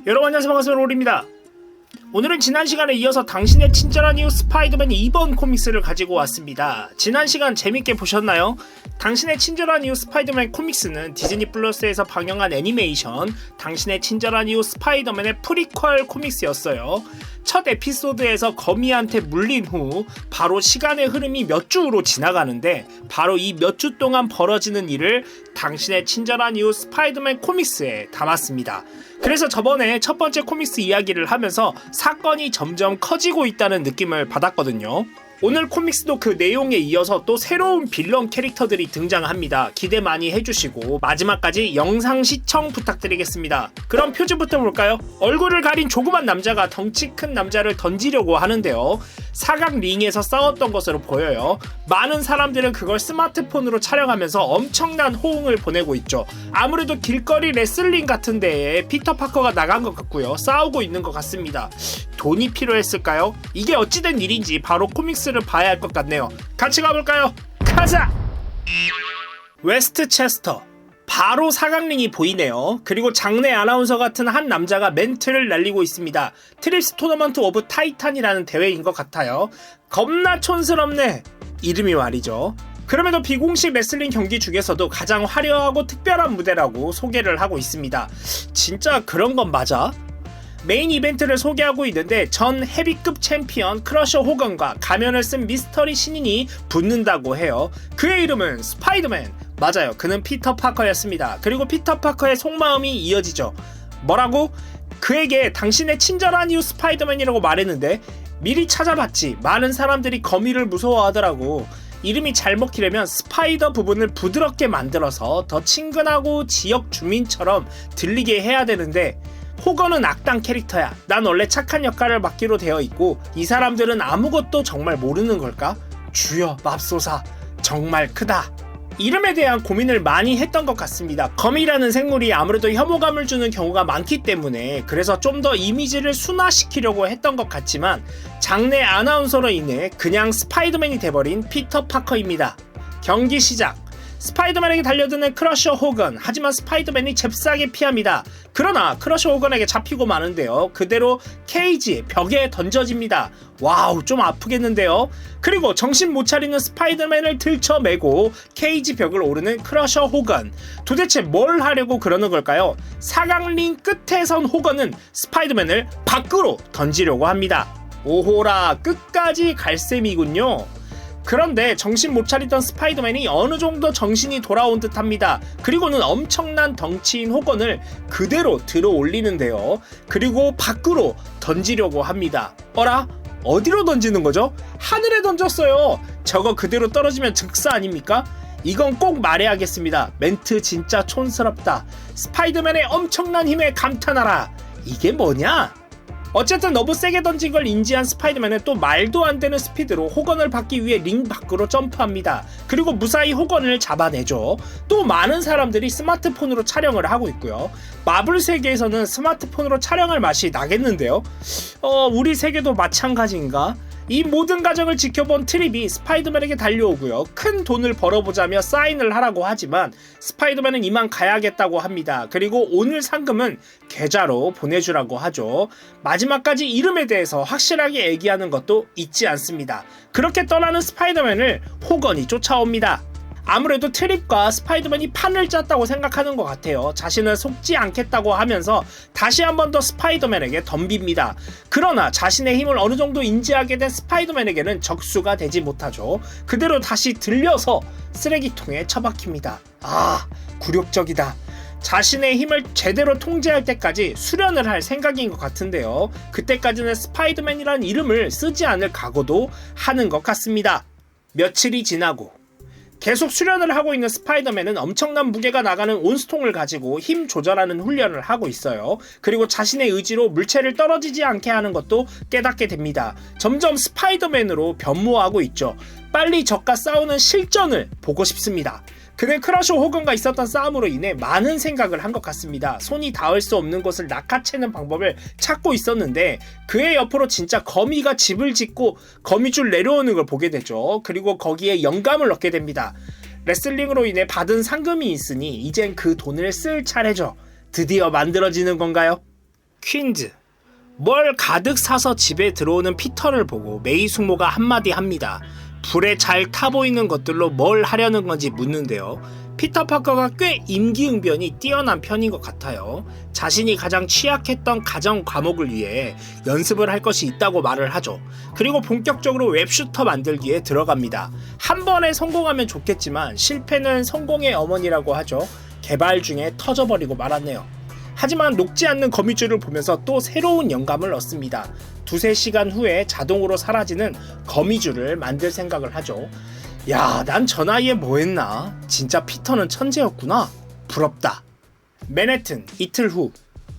여러분 안녕하세요, 반갑습니다. 롤입니다. 오늘은 지난 시간에 이어서 당신의 친절한 이유 스파이더맨 2번 코믹스를 가지고 왔습니다. 지난 시간 재밌게 보셨나요? 당신의 친절한 이유 스파이더맨 코믹스는 디즈니 플러스에서 방영한 애니메이션 당신의 친절한 이유 스파이더맨의 프리퀄 코믹스였어요. 첫 에피소드에서 거미한테 물린 후 바로 시간의 흐름이 몇 주로 지나가는데 바로 이 몇 주 동안 벌어지는 일을 당신의 친절한 이유 스파이더맨 코믹스에 담았습니다. 그래서 저번에 첫 번째 코믹스 이야기를 하면서 사건이 점점 커지고 있다는 느낌을 받았거든요. 오늘 코믹스도 그 내용에 이어서 또 새로운 빌런 캐릭터들이 등장합니다. 기대 많이 해주시고 마지막까지 영상 시청 부탁드리겠습니다. 그럼 표지부터 볼까요? 얼굴을 가린 조그만 남자가 덩치 큰 남자를 던지려고 하는데요. 사각 링에서 싸웠던 것으로 보여요. 많은 사람들은 그걸 스마트폰으로 촬영하면서 엄청난 호응을 보내고 있죠. 아무래도 길거리 레슬링 같은 데에 피터 파커가 나간 것 같고요. 싸우고 있는 것 같습니다. 돈이 필요했을까요? 이게 어찌된 일인지 바로 코믹스를 봐야 할 것 같네요. 같이 가볼까요? 가자! 웨스트체스터, 바로 사각링이 보이네요. 그리고 장내 아나운서 같은 한 남자가 멘트를 날리고 있습니다. 트립스 토너먼트 오브 타이탄이라는 대회인 것 같아요. 겁나 촌스럽네, 이름이 말이죠. 그럼에도 비공식 레슬링 경기 중에서도 가장 화려하고 특별한 무대라고 소개를 하고 있습니다. 진짜 그런 건 맞아? 메인 이벤트를 소개하고 있는데 전 헤비급 챔피언 크러셔 호건과 가면을 쓴 미스터리 신인이 붙는다고 해요. 그의 이름은 스파이더맨. 맞아요, 그는 피터 파커였습니다. 그리고 피터 파커의 속마음이 이어지죠. 뭐라고? 그에게 당신의 친절한 이유 스파이더맨이라고 말했는데 미리 찾아봤지. 많은 사람들이 거미를 무서워하더라고. 이름이 잘 먹히려면 스파이더 부분을 부드럽게 만들어서 더 친근하고 지역 주민처럼 들리게 해야 되는데 호건은 악당 캐릭터야. 난 원래 착한 역할을 맡기로 되어 있고 이 사람들은 아무것도 정말 모르는 걸까? 주여 맙소사, 정말 크다. 이름에 대한 고민을 많이 했던 것 같습니다. 거미라는 생물이 아무래도 혐오감을 주는 경우가 많기 때문에 그래서 좀 더 이미지를 순화시키려고 했던 것 같지만 장내 아나운서로 인해 그냥 스파이더맨이 돼버린 피터 파커입니다. 경기 시작. 스파이더맨에게 달려드는 크러셔 호건. 하지만 스파이더맨이 잽싸게 피합니다. 그러나 크러셔 호건에게 잡히고 마는데요. 그대로 케이지 벽에 던져집니다. 와우, 좀 아프겠는데요. 그리고 정신 못 차리는 스파이더맨을 들쳐매고 케이지 벽을 오르는 크러셔 호건. 도대체 뭘 하려고 그러는 걸까요? 사각링 끝에 선 호건은 스파이더맨을 밖으로 던지려고 합니다. 오호라, 끝까지 갈셈이군요. 그런데 정신 못 차리던 스파이더맨이 어느 정도 정신이 돌아온 듯 합니다. 그리고는 엄청난 덩치인 호건을 그대로 들어 올리는데요. 그리고 밖으로 던지려고 합니다. 어라? 어디로 던지는 거죠? 하늘에 던졌어요. 저거 그대로 떨어지면 즉사 아닙니까? 이건 꼭 말해야겠습니다. 멘트 진짜 촌스럽다. 스파이더맨의 엄청난 힘에 감탄하라. 이게 뭐냐? 어쨌든 너무 세게 던진 걸 인지한 스파이더맨은 또 말도 안 되는 스피드로 호건을 받기 위해 링 밖으로 점프합니다. 그리고 무사히 호건을 잡아내죠. 또 많은 사람들이 스마트폰으로 촬영을 하고 있고요. 마블 세계에서는 스마트폰으로 촬영할 맛이 나겠는데요. 우리 세계도 마찬가지인가? 이 모든 과정을 지켜본 트립이 스파이더맨에게 달려오고요. 큰 돈을 벌어보자며 사인을 하라고 하지만 스파이더맨은 이만 가야겠다고 합니다. 그리고 오늘 상금은 계좌로 보내주라고 하죠. 마지막까지 이름에 대해서 확실하게 얘기하는 것도 잊지 않습니다. 그렇게 떠나는 스파이더맨을 호건이 쫓아옵니다. 아무래도 트립과 스파이더맨이 판을 짰다고 생각하는 것 같아요. 자신을 속지 않겠다고 하면서 다시 한 번 더 스파이더맨에게 덤빕니다. 그러나 자신의 힘을 어느 정도 인지하게 된 스파이더맨에게는 적수가 되지 못하죠. 그대로 다시 들려서 쓰레기통에 처박힙니다. 아, 굴욕적이다. 자신의 힘을 제대로 통제할 때까지 수련을 할 생각인 것 같은데요. 그때까지는 스파이더맨이란 이름을 쓰지 않을 각오도 하는 것 같습니다. 며칠이 지나고 계속 수련을 하고 있는 스파이더맨은 엄청난 무게가 나가는 온스통을 가지고 힘 조절하는 훈련을 하고 있어요. 그리고 자신의 의지로 물체를 떨어지지 않게 하는 것도 깨닫게 됩니다. 점점 스파이더맨으로 변모하고 있죠. 빨리 적과 싸우는 실전을 보고 싶습니다. 그는 크러셔 호건과 있었던 싸움으로 인해 많은 생각을 한 것 같습니다. 손이 닿을 수 없는 곳을 낚아채는 방법을 찾고 있었는데 그의 옆으로 진짜 거미가 집을 짓고 거미줄 내려오는 걸 보게 되죠. 그리고 거기에 영감을 얻게 됩니다. 레슬링으로 인해 받은 상금이 있으니 이젠 그 돈을 쓸 차례죠. 드디어 만들어지는 건가요? 퀸즈. 뭘 가득 사서 집에 들어오는 피터를 보고 메이 숙모가 한마디 합니다. 불에 잘 타 보이는 것들로 뭘 하려는 건지 묻는데요. 피터 파커가 꽤 임기응변이 뛰어난 편인 것 같아요. 자신이 가장 취약했던 가정 과목을 위해 연습을 할 것이 있다고 말을 하죠. 그리고 본격적으로 웹슈터 만들기에 들어갑니다. 한 번에 성공하면 좋겠지만 실패는 성공의 어머니라고 하죠. 개발 중에 터져버리고 말았네요. 하지만 녹지 않는 거미줄을 보면서 또 새로운 영감을 얻습니다. 2-3시간 후에 자동으로 사라지는 거미줄을 만들 생각을 하죠. 야, 난 저 나이에 뭐 했나? 진짜 피터는 천재였구나. 부럽다. 맨해튼, 이틀 후.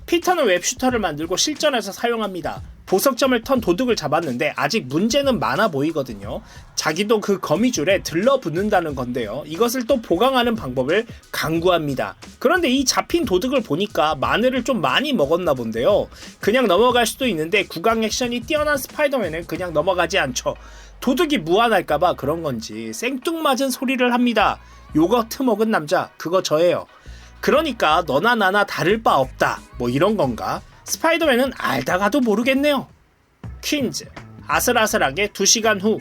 피터는 웹슈터를 만들고 실전에서 사용합니다. 보석점을 턴 도둑을 잡았는데 아직 문제는 많아 보이거든요. 자기도 그 거미줄에 들러붙는다는 건데요. 이것을 또 보강하는 방법을 강구합니다. 그런데 이 잡힌 도둑을 보니까 마늘을 좀 많이 먹었나 본데요. 그냥 넘어갈 수도 있는데 구강 액션이 뛰어난 스파이더맨은 그냥 넘어가지 않죠. 도둑이 무한할까봐 그런 건지 생뚱맞은 소리를 합니다. 요거트 먹은 남자, 그거 저예요. 그러니까 너나 나나 다를 바 없다. 뭐 이런 건가? 스파이더맨은 알다가도 모르겠네요. 퀸즈. 아슬아슬하게 2시간 후.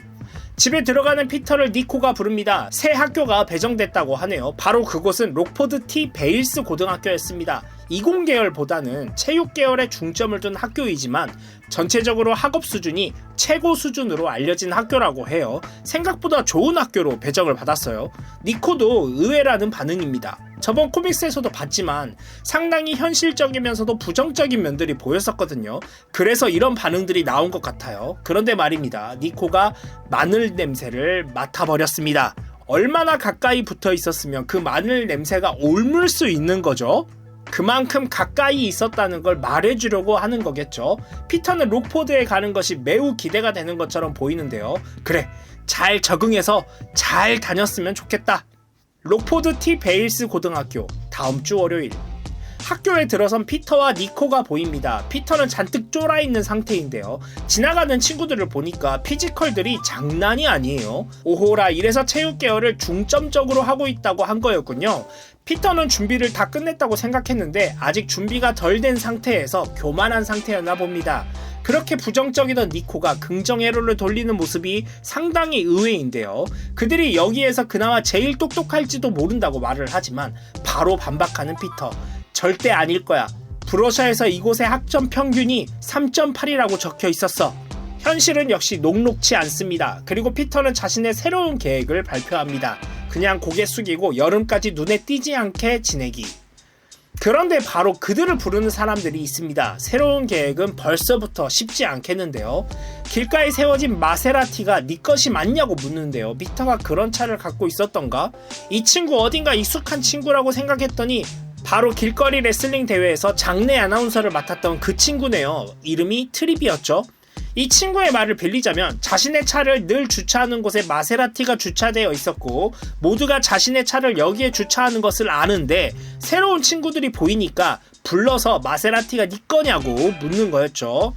집에 들어가는 피터를 니코가 부릅니다. 새 학교가 배정됐다고 하네요. 바로 그곳은 록포드 T 베일스 고등학교였습니다. 이공 계열보다는 체육 계열에 중점을 둔 학교이지만 전체적으로 학업 수준이 최고 수준으로 알려진 학교라고 해요. 생각보다 좋은 학교로 배정을 받았어요. 니코도 의외라는 반응입니다. 저번 코믹스에서도 봤지만 상당히 현실적이면서도 부정적인 면들이 보였었거든요. 그래서 이런 반응들이 나온 것 같아요. 그런데 말입니다. 니코가 마늘 냄새를 맡아버렸습니다. 얼마나 가까이 붙어 있었으면 그 마늘 냄새가 옮을 수 있는 거죠? 그만큼 가까이 있었다는 걸 말해주려고 하는 거겠죠. 피터는 록포드에 가는 것이 매우 기대가 되는 것처럼 보이는데요. 그래, 잘 적응해서 잘 다녔으면 좋겠다. 록포드 T 베일스 고등학교, 다음 주 월요일. 학교에 들어선 피터와 니코가 보입니다. 피터는 잔뜩 쫄아있는 상태인데요. 지나가는 친구들을 보니까 피지컬들이 장난이 아니에요. 오호라, 이래서 체육 계열을 중점적으로 하고 있다고 한 거였군요. 피터는 준비를 다 끝냈다고 생각했는데 아직 준비가 덜 된 상태에서 교만한 상태였나 봅니다. 그렇게 부정적이던 니코가 긍정회로를 돌리는 모습이 상당히 의외인데요. 그들이 여기에서 그나마 제일 똑똑할지도 모른다고 말을 하지만 바로 반박하는 피터. 절대 아닐 거야. 브러셔에서 이곳의 학점 평균이 3.8이라고 적혀 있었어. 현실은 역시 녹록치 않습니다. 그리고 피터는 자신의 새로운 계획을 발표합니다. 그냥 고개 숙이고 여름까지 눈에 띄지 않게 지내기. 그런데 바로 그들을 부르는 사람들이 있습니다. 새로운 계획은 벌써부터 쉽지 않겠는데요. 길가에 세워진 마세라티가 네 것이 맞냐고 묻는데요. 피터가 그런 차를 갖고 있었던가? 이 친구 어딘가 익숙한 친구라고 생각했더니 바로 길거리 레슬링 대회에서 장내 아나운서를 맡았던 그 친구네요. 이름이 트립이었죠. 이 친구의 말을 빌리자면 자신의 차를 늘 주차하는 곳에 마세라티가 주차되어 있었고 모두가 자신의 차를 여기에 주차하는 것을 아는데 새로운 친구들이 보이니까 불러서 마세라티가 네 거냐고 묻는 거였죠.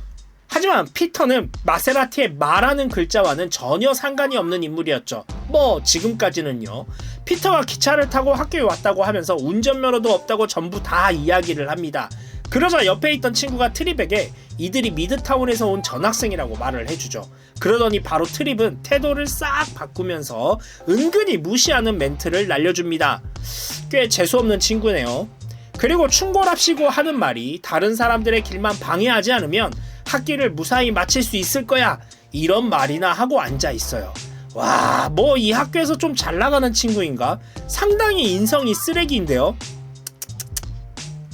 하지만 피터는 마세라티의 말하는 글자와는 전혀 상관이 없는 인물이었죠. 뭐 지금까지는요. 피터가 기차를 타고 학교에 왔다고 하면서 운전면허도 없다고 전부 다 이야기를 합니다. 그러자 옆에 있던 친구가 트립에게 이들이 미드타운에서 온 전학생이라고 말을 해주죠. 그러더니 바로 트립은 태도를 싹 바꾸면서 은근히 무시하는 멘트를 날려줍니다. 꽤 재수없는 친구네요. 그리고 충고랍시고 하는 말이 다른 사람들의 길만 방해하지 않으면 학기를 무사히 마칠 수 있을 거야. 이런 말이나 하고 앉아있어요. 와, 뭐 이 학교에서 좀 잘 나가는 친구인가? 상당히 인성이 쓰레기인데요.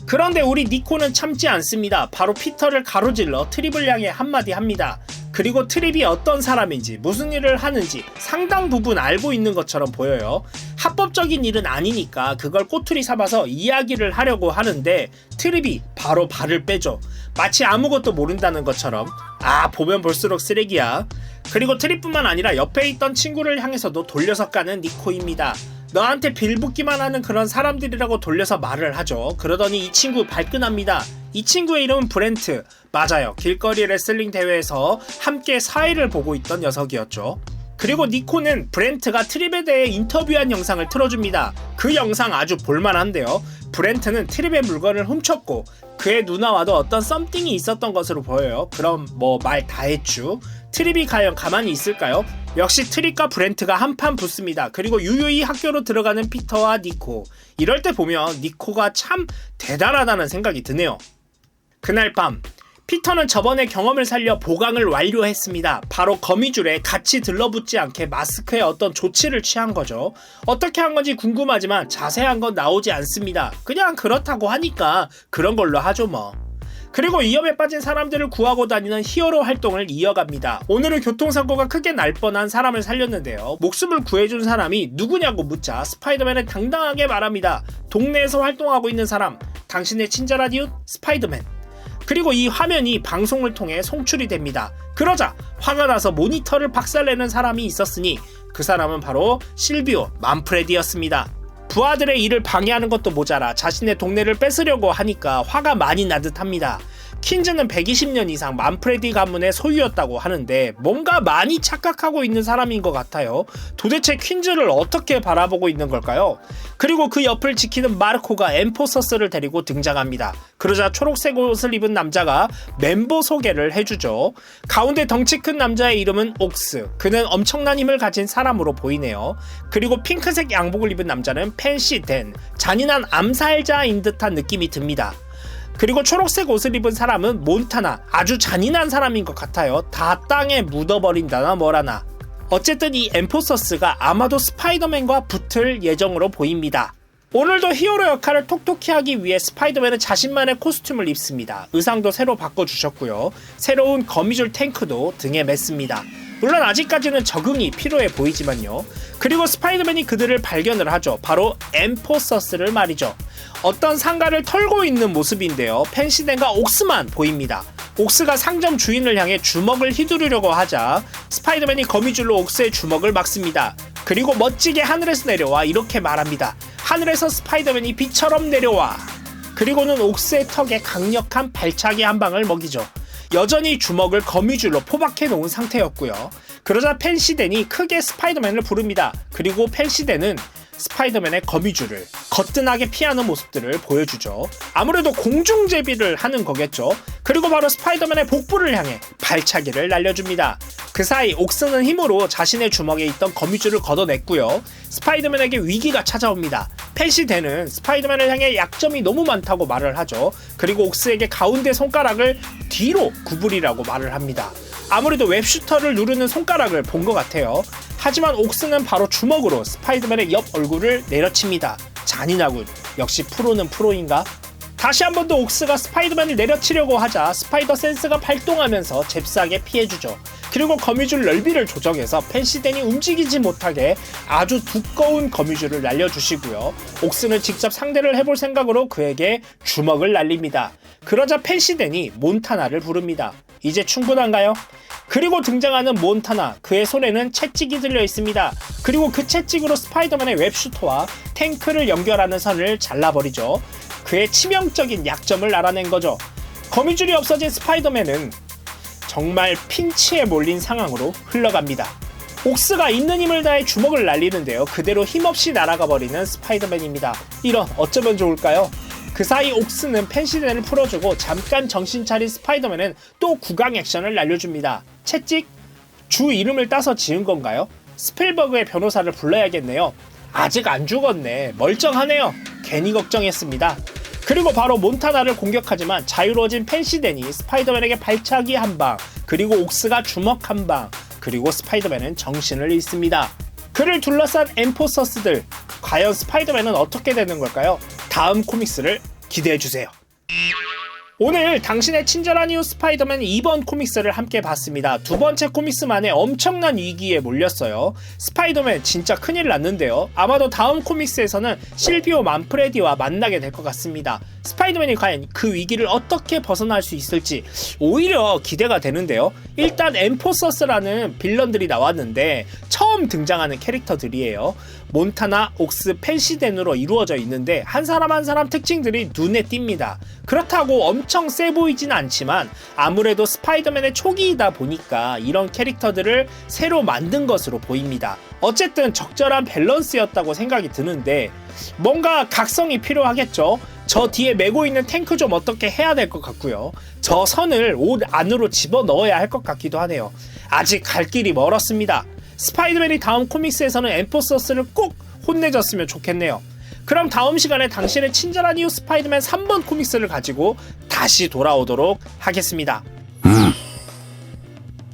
그런데 우리 니코는 참지 않습니다. 바로 피터를 가로질러 트립을 향해 한마디 합니다. 그리고 트립이 어떤 사람인지 무슨 일을 하는지 상당 부분 알고 있는 것처럼 보여요. 합법적인 일은 아니니까 그걸 꼬투리 삼아서 이야기를 하려고 하는데 트립이 바로 발을 빼죠. 마치 아무것도 모른다는 것처럼. 아, 보면 볼수록 쓰레기야. 그리고 트립뿐만 아니라 옆에 있던 친구를 향해서도 돌려서 까는 니코입니다. 너한테 빌붙기만 하는 그런 사람들이라고 돌려서 말을 하죠. 그러더니 이 친구 발끈합니다. 이 친구의 이름은 브렌트. 맞아요. 길거리 레슬링 대회에서 함께 사회를 보고 있던 녀석이었죠. 그리고 니코는 브렌트가 트립에 대해 인터뷰한 영상을 틀어줍니다. 그 영상 아주 볼만한데요. 브렌트는 트립의 물건을 훔쳤고 그의 누나와도 어떤 썸띵이 있었던 것으로 보여요. 그럼 뭐 말 다 했죠. 트립이 과연 가만히 있을까요? 역시 트립과 브렌트가 한판 붙습니다. 그리고 유유히 학교로 들어가는 피터와 니코. 이럴 때 보면 니코가 참 대단하다는 생각이 드네요. 그날 밤 피터는 저번에 경험을 살려 보강을 완료했습니다. 바로 거미줄에 같이 들러붙지 않게 마스크에 어떤 조치를 취한 거죠. 어떻게 한 건지 궁금하지만 자세한 건 나오지 않습니다. 그냥 그렇다고 하니까 그런 걸로 하죠 뭐. 그리고 위험에 빠진 사람들을 구하고 다니는 히어로 활동을 이어갑니다. 오늘은 교통사고가 크게 날 뻔한 사람을 살렸는데요. 목숨을 구해준 사람이 누구냐고 묻자 스파이더맨은 당당하게 말합니다. 동네에서 활동하고 있는 사람, 당신의 친절한 이웃 스파이더맨. 그리고 이 화면이 방송을 통해 송출이 됩니다. 그러자 화가 나서 모니터를 박살내는 사람이 있었으니 그 사람은 바로 실비오 만프레디였습니다. 부하들의 일을 방해하는 것도 모자라 자신의 동네를 뺏으려고 하니까 화가 많이 나듯 합니다. 퀸즈는 120년 이상 만프레디 가문의 소유였다고 하는데 뭔가 많이 착각하고 있는 사람인 것 같아요. 도대체 퀸즈를 어떻게 바라보고 있는 걸까요? 그리고 그 옆을 지키는 마르코가 엠포서스를 데리고 등장합니다. 그러자 초록색 옷을 입은 남자가 멤버 소개를 해주죠. 가운데 덩치 큰 남자의 이름은 옥스. 그는 엄청난 힘을 가진 사람으로 보이네요. 그리고 핑크색 양복을 입은 남자는 펜시 댄. 잔인한 암살자인 듯한 느낌이 듭니다. 그리고 초록색 옷을 입은 사람은 몬타나. 아주 잔인한 사람인 것 같아요. 다 땅에 묻어버린다나 뭐라나. 어쨌든 이 엠포서스가 아마도 스파이더맨과 붙을 예정으로 보입니다. 오늘도 히어로 역할을 톡톡히 하기 위해 스파이더맨은 자신만의 코스튬을 입습니다. 의상도 새로 바꿔주셨고요. 새로운 거미줄 탱크도 등에 맸습니다. 물론 아직까지는 적응이 필요해 보이지만요. 그리고 스파이더맨이 그들을 발견을 하죠. 바로 엠포서스를 말이죠. 어떤 상가를 털고 있는 모습인데요. 펜시덴과 옥스만 보입니다. 옥스가 상점 주인을 향해 주먹을 휘두르려고 하자 스파이더맨이 거미줄로 옥스의 주먹을 막습니다. 그리고 멋지게 하늘에서 내려와 이렇게 말합니다. 하늘에서 스파이더맨이 비처럼 내려와. 그리고는 옥스의 턱에 강력한 발차기 한 방을 먹이죠. 여전히 주먹을 거미줄로 포박해 놓은 상태였고요. 그러자 펜시덴이 크게 스파이더맨을 부릅니다. 그리고 펜시덴은 스파이더맨의 거미줄을 거뜬하게 피하는 모습들을 보여주죠. 아무래도 공중제비를 하는 거겠죠. 그리고 바로 스파이더맨의 복부를 향해 발차기를 날려줍니다. 그 사이 옥스는 힘으로 자신의 주먹에 있던 거미줄을 걷어냈고요. 스파이더맨에게 위기가 찾아옵니다. 펜시덴은 스파이더맨을 향해 약점이 너무 많다고 말을 하죠. 그리고 옥스에게 가운데 손가락을 뒤로 구부리라고 말을 합니다. 아무래도 웹슈터를 누르는 손가락을 본 것 같아요. 하지만 옥스는 바로 주먹으로 스파이더맨의 옆 얼굴을 내려칩니다. 잔인하군. 역시 프로는 프로인가? 다시 한 번 더 옥스가 스파이더맨을 내려치려고 하자 스파이더 센스가 발동하면서 잽싸게 피해주죠. 그리고 거미줄 넓이를 조정해서 펜시덴이 움직이지 못하게 아주 두꺼운 거미줄을 날려주시고요. 옥스는 직접 상대를 해볼 생각으로 그에게 주먹을 날립니다. 그러자 펜시덴이 몬타나를 부릅니다. 이제 충분한가요? 그리고 등장하는 몬타나, 그의 손에는 채찍이 들려 있습니다. 그리고 그 채찍으로 스파이더맨의 웹슈터와 탱크를 연결하는 선을 잘라버리죠. 그의 치명적인 약점을 알아낸 거죠. 거미줄이 없어진 스파이더맨은 정말 핀치에 몰린 상황으로 흘러갑니다. 옥스가 있는 힘을 다해 주먹을 날리는데요. 그대로 힘없이 날아가 버리는 스파이더맨입니다. 이런, 어쩌면 좋을까요? 그 사이 옥스는 펜시덴을 풀어주고 잠깐 정신 차린 스파이더맨은 또 구강 액션을 날려줍니다. 채찍? 주 이름을 따서 지은 건가요? 스필버그의 변호사를 불러야겠네요. 아직 안 죽었네. 멀쩡하네요. 괜히 걱정했습니다. 그리고 바로 몬타나를 공격하지만 자유로워진 펜시덴이 스파이더맨에게 발차기 한 방, 그리고 옥스가 주먹 한 방, 그리고 스파이더맨은 정신을 잃습니다. 그를 둘러싼 엠포서스들, 과연 스파이더맨은 어떻게 되는 걸까요? 다음 코믹스를 기대해주세요. 오늘 당신의 친절한 이웃 스파이더맨 2번 코믹스를 함께 봤습니다. 두 번째 코믹스만에 엄청난 위기에 몰렸어요. 스파이더맨 진짜 큰일 났는데요. 아마도 다음 코믹스에서는 실비오 만프레디와 만나게 될 것 같습니다. 스파이더맨이 과연 그 위기를 어떻게 벗어날 수 있을지 오히려 기대가 되는데요. 일단 엠포서스라는 빌런들이 나왔는데 처음 등장하는 캐릭터들이에요. 몬타나, 옥스, 펜시덴으로 이루어져 있는데 한 사람 한 사람 특징들이 눈에 띕니다. 그렇다고 엄청 세 보이진 않지만 아무래도 스파이더맨의 초기이다 보니까 이런 캐릭터들을 새로 만든 것으로 보입니다. 어쨌든 적절한 밸런스였다고 생각이 드는데 뭔가 각성이 필요하겠죠. 저 뒤에 메고 있는 탱크 좀 어떻게 해야 될 것 같고요. 저 선을 옷 안으로 집어넣어야 할 것 같기도 하네요. 아직 갈 길이 멀었습니다. 스파이더맨이 다음 코믹스에서는 엠포서스를 꼭 혼내줬으면 좋겠네요. 그럼 다음 시간에 당신의 친절한 이웃 스파이더맨 3번 코믹스를 가지고 다시 돌아오도록 하겠습니다.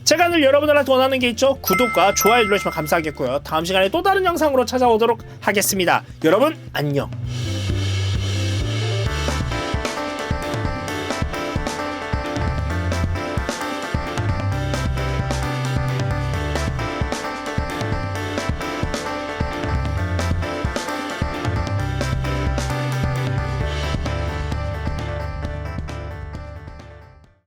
제가 늘 여러분들한테 원하는 게 있죠. 구독과 좋아요 눌러주시면 감사하겠고요. 다음 시간에 또 다른 영상으로 찾아오도록 하겠습니다. 여러분 안녕.